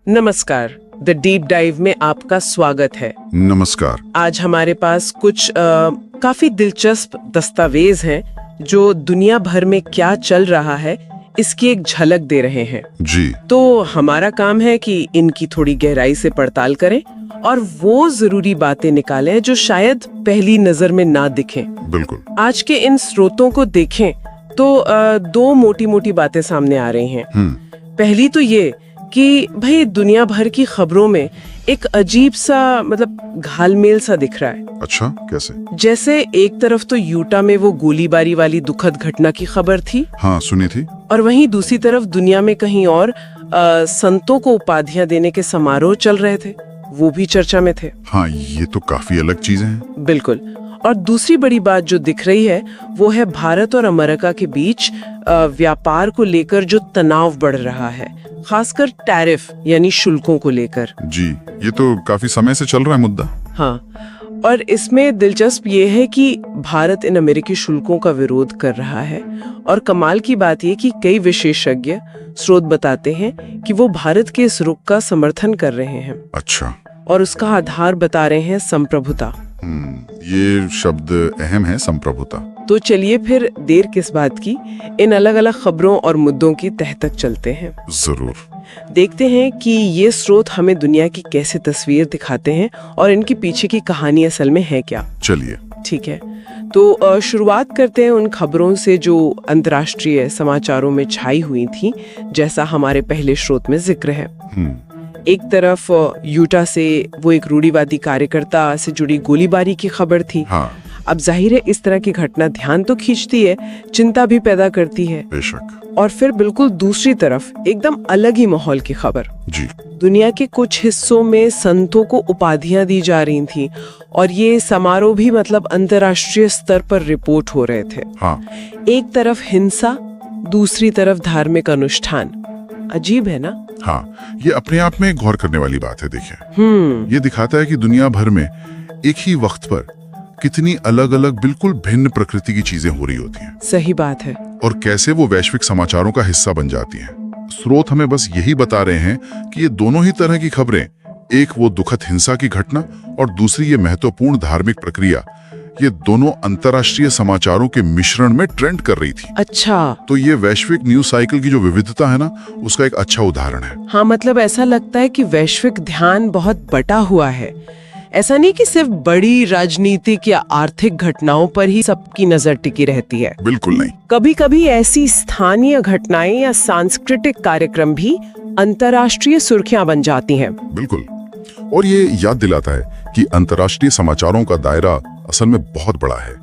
नमस्कार। The deep dive में आपका स्वागत है। नमस्कार। आज हमारे पास कुछ काफी दिलचस्प दस्तावेज हैं जो दुनिया भर में क्या चल रहा है इसकी एक झलक दे रहे हैं। जी। तो हमारा काम है कि इनकी थोड़ी गहराई से पड़ताल करें और वो जरूरी बातें निकालें जो शायद पहली नजर में ना दिखें। बिल्कुल। आज के इन स्रोतों को देखें तो दो मोटी मोटी बातें सामने आ रही हैं। पहली तो ये कि भाई दुनिया भर की खबरों में एक अजीब सा घालमेल सा दिख रहा है। अच्छा, कैसे? जैसे एक तरफ तो यूटा में वो गोलीबारी वाली दुखद घटना की खबर थी। हाँ, सुनी थी। और वहीं दूसरी तरफ दुनिया में कहीं और संतों को उपाधियां देने के समारोह चल रहे थे, वो भी चर्चा में थे। हाँ, ये तो काफी अलग चीजें हैं। बिल्कुल। और दूसरी बड़ी बात जो दिख रही है वो है भारत और अमेरिका के बीच व्यापार को लेकर जो तनाव बढ़ रहा है, खासकर टैरिफ यानी शुल्कों को लेकर। जी, ये तो काफी समय से चल रहा है मुद्दा। हाँ, और इसमें दिलचस्प ये है कि भारत इन अमेरिकी शुल्कों का विरोध कर रहा है और कमाल की बात ये कि कई विशेषज्ञ स्रोत बताते हैं कि वो भारत के इस रुख का समर्थन कर रहे हैं। अच्छा। और उसका आधार बता रहे हैं संप्रभुता। ये शब्द अहम है, संप्रभुता। तो चलिए फिर देर किस बात की, इन अलग अलग खबरों और मुद्दों की तह तक चलते हैं। जरूर। देखते हैं कि ये स्रोत हमें दुनिया की कैसे तस्वीर दिखाते हैं और इनके पीछे की कहानी असल में है क्या। चलिए। ठीक है, तो शुरुआत करते हैं उन खबरों से जो अंतर्राष्ट्रीय समाचारों में छाई हुई थी, जैसा हमारे पहले स्रोत में जिक्र है। एक तरफ यूटा से वो एक रूढ़िवादी कार्यकर्ता से जुड़ी गोलीबारी की खबर थी। हाँ। अब जाहिर है इस तरह की घटना ध्यान तो खींचती है, चिंता भी पैदा करती है। बेशक। और फिर बिल्कुल दूसरी तरफ एकदम अलग ही माहौल की खबर। जी। दुनिया के कुछ हिस्सों में संतों को उपाधियां दी जा रही थी और ये समारोह भी अंतर्राष्ट्रीय स्तर पर रिपोर्ट हो रहे थे। हाँ। एक तरफ हिंसा, दूसरी तरफ धार्मिक अनुष्ठान। अजीब है ना? हाँ, ये अपने आप में गौर करने वाली बात है। देखिए, ये दिखाता है कि दुनिया भर में एक ही वक्त पर कितनी अलग अलग बिल्कुल भिन्न प्रकृति की चीजें हो रही होती हैं। सही बात है। और कैसे वो वैश्विक समाचारों का हिस्सा बन जाती हैं। स्रोत हमें बस यही बता रहे हैं कि ये दोनों ही तरह की खबरें, एक वो दुखद हिंसा की घटना और दूसरी ये महत्वपूर्ण धार्मिक प्रक्रिया, ये दोनों अंतर्राष्ट्रीय समाचारों के मिश्रण में ट्रेंड कर रही थी। अच्छा। तो ये वैश्विक न्यूज साइकिल की जो विविधता है ना, उसका एक अच्छा उदाहरण है। हाँ, ऐसा लगता है कि वैश्विक ध्यान बहुत बटा हुआ है। ऐसा नहीं कि सिर्फ बड़ी राजनीतिक या आर्थिक घटनाओं पर ही सबकी नजर टिकी रहती है। बिल्कुल नहीं। कभी कभी ऐसी स्थानीय घटनाएं या सांस्कृतिक कार्यक्रम भी अंतर्राष्ट्रीय सुर्खियां बन जाती हैं। बिल्कुल। और ये याद दिलाता है कि अंतर्राष्ट्रीय समाचारों का दायरा असल में बहुत बड़ा है।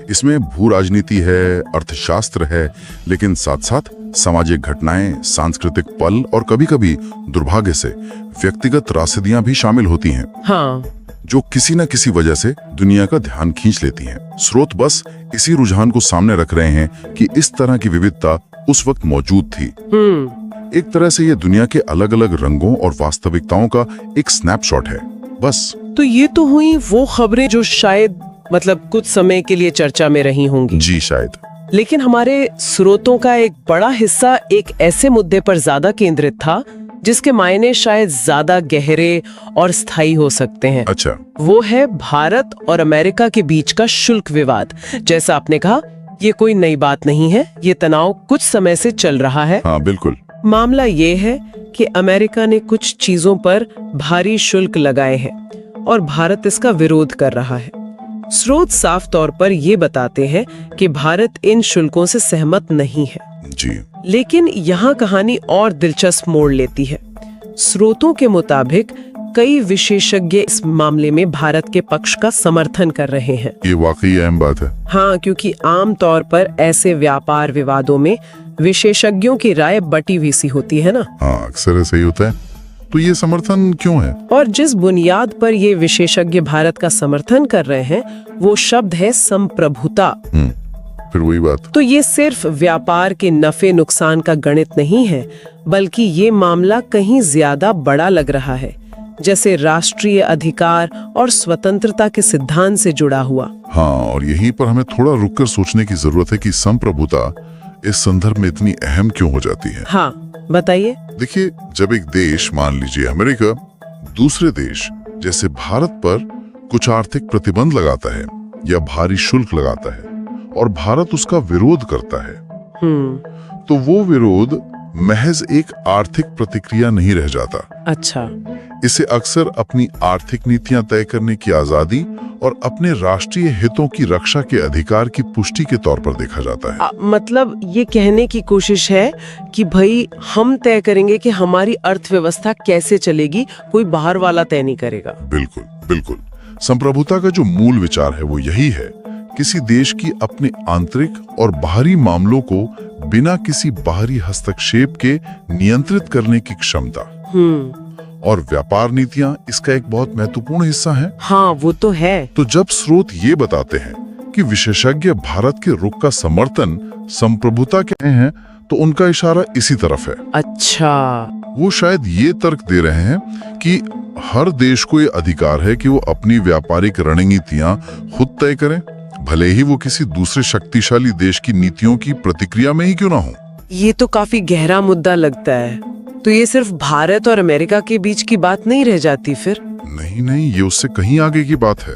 इसमें भू राजनीति है, अर्थशास्त्र है, लेकिन साथ साथ सामाजिक घटनाएं, सांस्कृतिक पल और कभी-कभी दुर्भाग्य से व्यक्तिगत त्रासदियां भी शामिल होती हैं। हाँ। जो किसी न किसी वजह से दुनिया का ध्यान खींच लेती हैं। स्रोत बस इसी रुझान को सामने रख रहे हैं कि इस तरह की विविधता उस वक्त मौजूद थी। एक तरह से ये दुनिया के अलग अलग रंगों और वास्तविकताओं का एक स्नैपशॉट है, बस। तो ये तो हुई वो खबरें जो शायद कुछ समय के लिए चर्चा में रही होंगी। जी, शायद। लेकिन हमारे स्रोतों का एक बड़ा हिस्सा एक ऐसे मुद्दे पर ज्यादा केंद्रित था जिसके मायने शायद ज्यादा गहरे और स्थायी हो सकते हैं। अच्छा। वो है भारत और अमेरिका के बीच का शुल्क विवाद। जैसा आपने कहा, ये कोई नई बात नहीं है, ये तनाव कुछ समय से चल रहा है। हाँ, बिल्कुल। मामला ये है कि अमेरिका ने कुछ चीजों पर भारी शुल्क लगाए हैं और भारत इसका विरोध कर रहा है। स्रोत साफ तौर पर ये बताते हैं कि भारत इन शुल्कों से सहमत नहीं है। जी। लेकिन यहाँ कहानी और दिलचस्प मोड़ लेती है। स्रोतों के मुताबिक कई विशेषज्ञ इस मामले में भारत के पक्ष का समर्थन कर रहे हैं। ये वाकई अहम बात है। हाँ, क्योंकि आम तौर पर ऐसे व्यापार विवादों में विशेषज्ञों की राय बटी हुई सी होती है ना। हाँ, अक्सर ऐसा ही होता है। तो ये समर्थन क्यों है? और जिस बुनियाद पर ये विशेषज्ञ भारत का समर्थन कर रहे हैं वो शब्द है संप्रभुता। फिर वही बात। तो ये सिर्फ व्यापार के नफे नुकसान का गणित नहीं है, बल्कि ये मामला कहीं ज्यादा बड़ा लग रहा है, जैसे राष्ट्रीय अधिकार और स्वतंत्रता के सिद्धांत से जुड़ा हुआ। हाँ, और यहीं पर हमें थोड़ा रुककर सोचने की जरूरत है कि संप्रभुता इस संदर्भ में इतनी अहम क्यों हो जाती है। हाँ, बताइए। देखिए, जब एक देश, मान लीजिए अमेरिका, दूसरे देश जैसे भारत पर कुछ आर्थिक प्रतिबंध लगाता है या भारी शुल्क लगाता है और भारत उसका विरोध करता है, तो वो विरोध महज एक आर्थिक प्रतिक्रिया नहीं रह जाता। अच्छा। इसे अक्सर अपनी आर्थिक नीतियां तय करने की आजादी और अपने राष्ट्रीय हितों की रक्षा के अधिकार की पुष्टि के तौर पर देखा जाता है। मतलब ये कहने की कोशिश है कि भाई हम तय करेंगे कि हमारी अर्थव्यवस्था कैसे चलेगी, कोई बाहर वाला तय नहीं करेगा। बिल्कुल बिल्कुल। संप्रभुता का जो मूल विचार है वो यही है, किसी देश की अपने आंतरिक और बाहरी मामलों को बिना किसी बाहरी हस्तक्षेप के नियंत्रित करने की क्षमता। और व्यापार नीतियां इसका एक बहुत महत्वपूर्ण हिस्सा है। हाँ, वो तो है। तो जब स्रोत ये बताते हैं कि विशेषज्ञ भारत के रुख का समर्थन संप्रभुता के हैं, तो उनका इशारा इसी तरफ है। अच्छा। वो शायद ये तर्क दे रहे हैं कि हर देश को ये अधिकार है कि वो अपनी व्यापारिक रणनीतियां खुद तय करें, भले ही वो किसी दूसरे शक्तिशाली देश की नीतियों की प्रतिक्रिया में ही क्यों ना हो। ये तो काफी गहरा मुद्दा लगता है। तो ये सिर्फ भारत और अमेरिका के बीच की बात नहीं रह जाती फिर? नहीं, ये उससे कहीं आगे की बात है।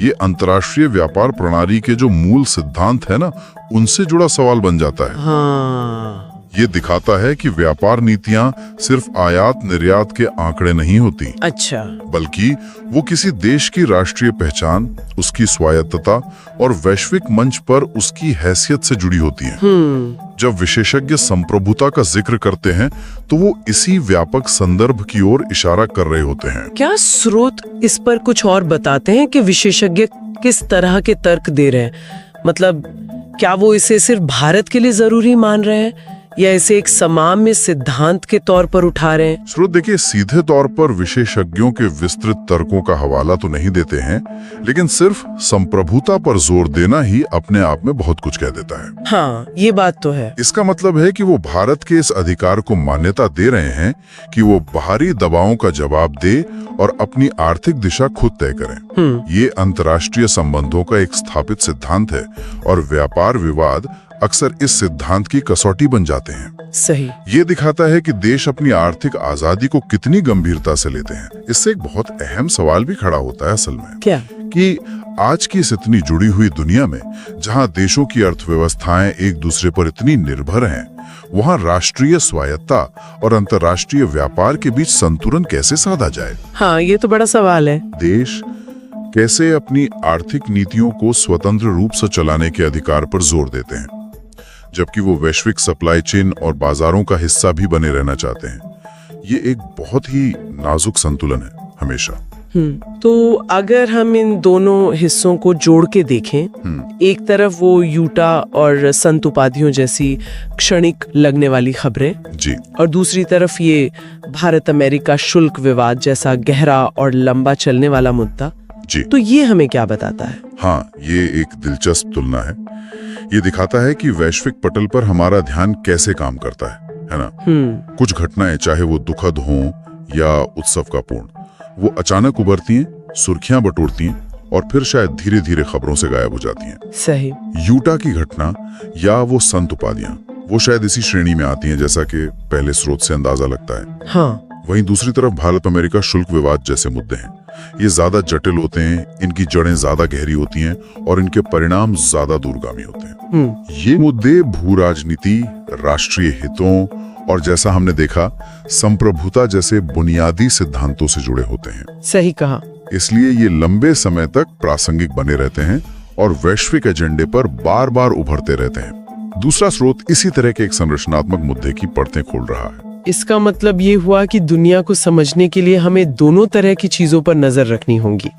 ये अंतर्राष्ट्रीय व्यापार प्रणाली के जो मूल सिद्धांत है ना, उनसे जुड़ा सवाल बन जाता है। हाँ। ये दिखाता है कि व्यापार नीतियां सिर्फ आयात निर्यात के आंकड़े नहीं होती। अच्छा। बल्कि वो किसी देश की राष्ट्रीय पहचान, उसकी स्वायत्तता और वैश्विक मंच पर उसकी हैसियत से जुड़ी होती हैं। जब विशेषज्ञ संप्रभुता का जिक्र करते हैं तो वो इसी व्यापक संदर्भ की ओर इशारा कर रहे होते हैं। क्या स्रोत इस पर कुछ और बताते हैं कि विशेषज्ञ किस तरह के तर्क दे रहे हैं? मतलब क्या वो इसे सिर्फ भारत के लिए जरूरी मान रहे हैं या इसे एक सामान्य सिद्धांत के तौर पर उठा रहे हैं? स्रोत देखिए, सीधे तौर पर विशेषज्ञों के विस्तृत तर्कों का हवाला तो नहीं देते हैं, लेकिन सिर्फ संप्रभुता पर जोर देना ही अपने आप में बहुत कुछ कह देता है। हाँ, ये बात तो है। इसका मतलब है कि वो भारत के इस अधिकार को मान्यता दे रहे हैं कि वो बाहरी दबावों का जवाब दे और अपनी आर्थिक दिशा खुद तय करें। ये अंतर्राष्ट्रीय संबंधों का एक स्थापित सिद्धांत है और व्यापार विवाद अक्सर इस सिद्धांत की कसौटी बन जाते हैं। सही। ये दिखाता है कि देश अपनी आर्थिक आजादी को कितनी गंभीरता से लेते हैं। इससे एक बहुत अहम सवाल भी खड़ा होता है असल में। क्या? कि आज की इस इतनी जुड़ी हुई दुनिया में, जहां देशों की अर्थव्यवस्थाएं एक दूसरे पर इतनी निर्भर हैं, वहां राष्ट्रीय स्वायत्ता और अंतर्राष्ट्रीय व्यापार के बीच संतुलन कैसे साधा जाए? हाँ, ये तो बड़ा सवाल है। देश कैसे अपनी आर्थिक नीतियों को स्वतंत्र रूप से चलाने के अधिकार पर जोर देते हैं, जबकि वो वैश्विक सप्लाई चेन और बाजारों का हिस्सा भी बने रहना चाहते हैं। ये एक बहुत ही नाजुक संतुलन है हमेशा। तो अगर हम इन दोनों हिस्सों को जोड़ के देखें, एक तरफ वो यूटा और संत उपाधियों जैसी क्षणिक लगने वाली खबरें जी, और दूसरी तरफ ये भारत अमेरिका शुल्क विवाद जैसा गहरा और लंबा चलने वाला मुद्दा जी, तो ये हमें क्या बताता है? हाँ, ये एक दिलचस्प तुलना है। ये दिखाता है कि वैश्विक पटल पर हमारा ध्यान कैसे काम करता है ना? कुछ घटनाएं, चाहे वो दुखद हों या उत्सव का पूर्ण, वो अचानक उभरती हैं, सुर्खियां बटोरती हैं और फिर शायद धीरे धीरे खबरों से गायब हो जाती हैं। सही। यूटा की घटना या वो संत उपाधियां, वो शायद इसी श्रेणी में आती हैं, जैसा कि पहले स्रोत से अंदाजा लगता है। हाँ। वहीं दूसरी तरफ भारत अमेरिका शुल्क विवाद जैसे मुद्दे हैं। ये ज्यादा जटिल होते हैं, इनकी जड़ें ज्यादा गहरी होती हैं और इनके परिणाम ज्यादा दूरगामी होते हैं। ये मुद्दे भू राजनीति, राष्ट्रीय हितों और जैसा हमने देखा संप्रभुता जैसे बुनियादी सिद्धांतों से जुड़े होते हैं। सही कहा। इसलिए ये लंबे समय तक प्रासंगिक बने रहते हैं और वैश्विक एजेंडे पर बार बार उभरते रहते हैं। दूसरा स्रोत इसी तरह के एक संरचनात्मक मुद्दे की परतें खोल रहा है। इसका मतलब ये हुआ कि दुनिया को समझने के लिए हमें दोनों तरह की चीजों पर नजर रखनी होगी,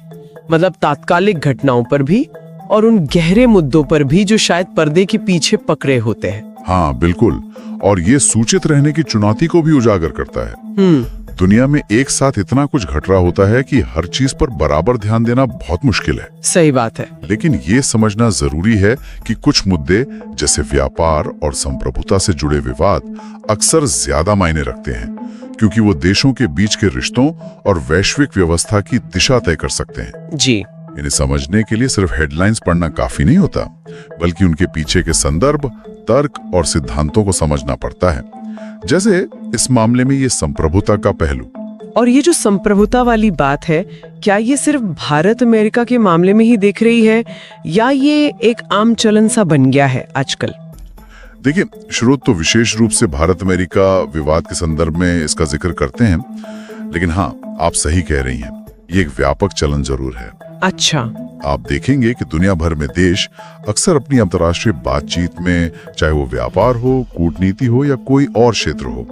मतलब तात्कालिक घटनाओं पर भी और उन गहरे मुद्दों पर भी जो शायद पर्दे के पीछे पकड़े होते हैं। हाँ बिल्कुल, और ये सूचित रहने की चुनौती को भी उजागर करता है। दुनिया में एक साथ इतना कुछ घट रहा होता है कि हर चीज पर बराबर ध्यान देना बहुत मुश्किल है। सही बात है। लेकिन ये समझना जरूरी है कि कुछ मुद्दे जैसे व्यापार और संप्रभुता से जुड़े विवाद अक्सर ज्यादा मायने रखते हैं, क्योंकि वो देशों के बीच के रिश्तों और वैश्विक व्यवस्था की दिशा तय कर सकते हैं। जी। इन्हें समझने के लिए सिर्फ हेडलाइंस पढ़ना काफी नहीं होता, बल्कि उनके पीछे के संदर्भ, तर्क और सिद्धांतों को समझना पड़ता है। जैसे इस मामले में ये संप्रभुता का पहलू। और ये जो संप्रभुता वाली बात है, क्या ये सिर्फ भारत अमेरिका के मामले में ही दिख रही है या ये एक आम चलन सा बन गया है आजकल? देखिए, स्रोत तो विशेष रूप से भारत अमेरिका विवाद के संदर्भ में इसका जिक्र करते हैं, लेकिन हाँ, आप सही कह रही हैं, ये एक व्यापक चलन जरूर है। अच्छा। आप देखेंगे कि दुनिया भर में देश अक्सर अपनी अंतर्राष्ट्रीय बातचीत में, चाहे वो व्यापार हो, कूटनीति हो या कोई और क्षेत्र हो,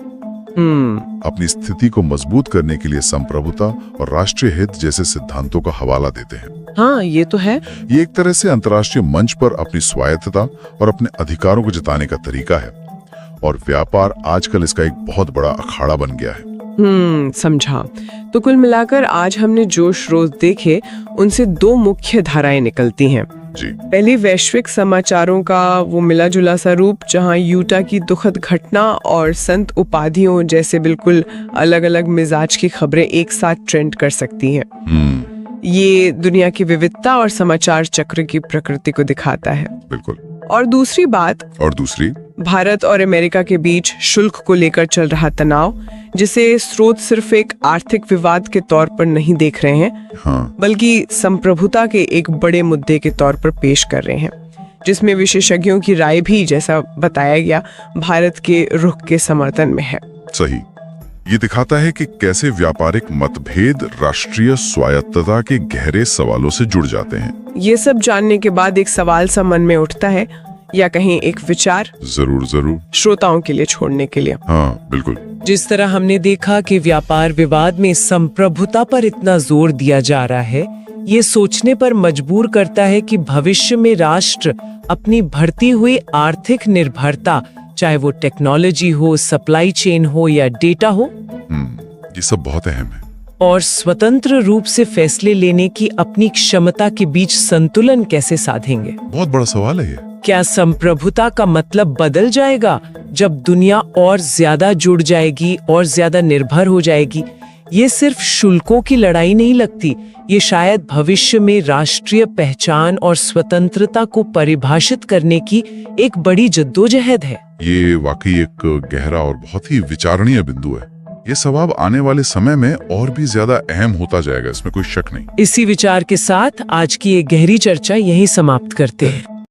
अपनी स्थिति को मजबूत करने के लिए संप्रभुता और राष्ट्रीय हित जैसे सिद्धांतों का हवाला देते हैं। हाँ, ये तो है। ये एक तरह से अंतर्राष्ट्रीय मंच पर अपनी स्वायत्तता और अपने अधिकारों को जताने का तरीका है, और व्यापार आजकल इसका एक बहुत बड़ा अखाड़ा बन गया है। समझा। तो कुल मिलाकर आज हमने जो स्रोत देखे, उनसे दो मुख्य धाराएं निकलती हैं। जी। पहली वैश्विक समाचारों का वो मिला जुला सा रूप, जहां यूटा की दुखद घटना और संत उपाधियों जैसे बिल्कुल अलग अलग मिजाज की खबरें एक साथ ट्रेंड कर सकती हैं। ये दुनिया की विविधता और समाचार चक्र की प्रकृति को दिखाता है। बिल्कुल। और दूसरी भारत और अमेरिका के बीच शुल्क को लेकर चल रहा तनाव, जिसे स्रोत सिर्फ एक आर्थिक विवाद के तौर पर नहीं देख रहे हैं, हाँ। बल्कि संप्रभुता के एक बड़े मुद्दे के तौर पर पेश कर रहे हैं, जिसमें विशेषज्ञों की राय भी, जैसा बताया गया, भारत के रुख के समर्थन में है। सही। ये दिखाता है कि कैसे व्यापारिक मतभेद राष्ट्रीय स्वायत्तता के गहरे सवालों से जुड़ जाते हैं। ये सब जानने के बाद एक सवाल सा मन में उठता है, या कहीं एक विचार, जरूर श्रोताओं के लिए छोड़ने के लिए। हाँ, बिल्कुल। जिस तरह हमने देखा कि व्यापार विवाद में संप्रभुता पर इतना जोर दिया जा रहा है, ये सोचने पर मजबूर करता है कि भविष्य में राष्ट्र अपनी बढ़ती हुई आर्थिक निर्भरता, चाहे वो टेक्नोलॉजी हो, सप्लाई चेन हो या डेटा हो, ये सब बहुत अहम है, और स्वतंत्र रूप से फैसले लेने की अपनी क्षमता के बीच संतुलन कैसे साधेंगे। बहुत बड़ा सवाल है ये। क्या संप्रभुता का मतलब बदल जाएगा जब दुनिया और ज्यादा जुड़ जाएगी और ज्यादा निर्भर हो जाएगी? ये सिर्फ शुल्कों की लड़ाई नहीं लगती, ये शायद भविष्य में राष्ट्रीय पहचान और स्वतंत्रता को परिभाषित करने की एक बड़ी जद्दोजहद है। ये वाकई एक गहरा और बहुत ही विचारणीय बिंदु है। ये सवाल आने वाले समय में और भी ज्यादा अहम होता जाएगा, इसमें कोई शक नहीं। इसी विचार के साथ आज की ये गहरी चर्चा यहीं समाप्त करते हैं।